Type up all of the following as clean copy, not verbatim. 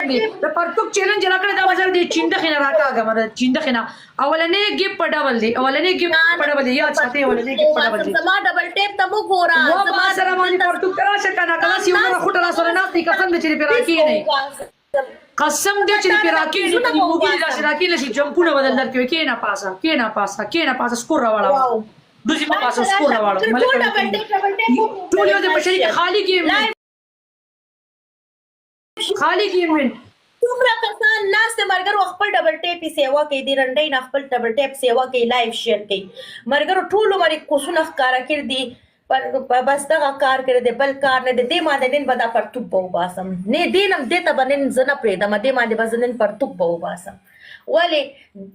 د پرتوک چیلنج راکړه دا وزر دی چینده خنه راکاګه مر چینده خنه اولنې گیپ په ډبل دی اولنې گیپ په ډبل دی یاد ساتي اولنې گیپ په ډبل دی زما ډبل ټیپ ته مو ګورا و ما سره باندې پرتوک کرا شکنه کله سی عمر خټه را سره ناستي قسم دې چې پیراکی نه قسم دې چې پیراکی نه دې موګي دا شراکی لشي جمپونه بدل درته کې نه پاسا سکور راوړا دوی په پاسا سکور راوړا ملک ټول یو د بشری خالی گیم خالی گیم څومره کسان ناست مرګرو خپل ډبل ټیپ سیوا کوي دی رنډي نه خپل ډبل ټیپ سیوا کوي لایو شیر کوي مرګرو ټول مری کوسونه ښکارا کړ دي پر بس دا کار کړ دي بل کار نه دي ما د نن بدا پر توپ بو باسم نه دینم دته بنن زنه پرې د مده باندې بزنن پر توپ بو باسم ولی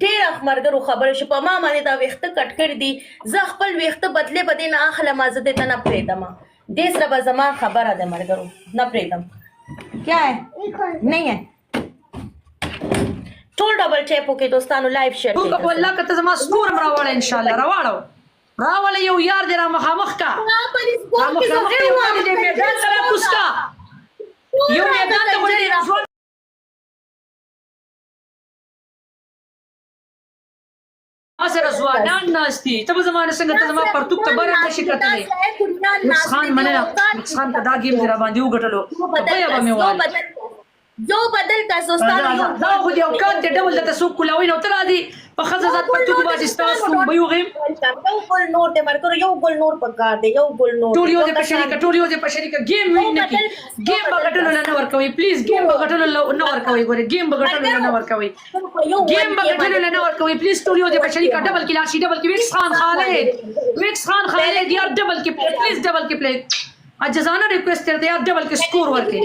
ډېر مرګرو خبر شو په ما باندې دا وخت کټ کړ دي زه خپل وخت بدله بدین اخله ما زه دته نه پرېدم دې سره به زما خبره ده مرګرو نه پرېدم क्या है नहीं है ټول ډبل ټیپ وکي دوستانو لایو شیر کوم په الله کته زما سکور راوړل ان شاء الله راوړل یو یار دې را مخامخ کا دې میدان سره کوسکا یو میدان ته ولې سره ځوانان ناشتي ته زمانه څنګه ته زما پرتوک ته بره نشي کتلې خان مننه خان ته دا گیم را باندې وګټلو په یا به مې وایي جو بدل کا دوستانو دا خو یو کان ته ډبل د تسوق کولاوي نو تر دي په خزه ذات پرتوک باندې ستاسو کوم به یو غیم یو ګل نور ته مرکو یو ګل نور پکار دی یو ګل نور ټولیو دې په شریکه گیم ویني کی گیم بغټلو نه ورکوي پلیز گیم بغټلو نه ورکوي ګوره گیم بغټلو نه ورکوي گیم بغټلو نه ورکوي پلیز ټولیو دې په شریکه ډبل کې لاشي ډبل کې ویکس خان خالد یار ډبل کې پلیز ډبل کې پلی اجازه نه ریکوست ته یار ډبل کې سکور ورکړي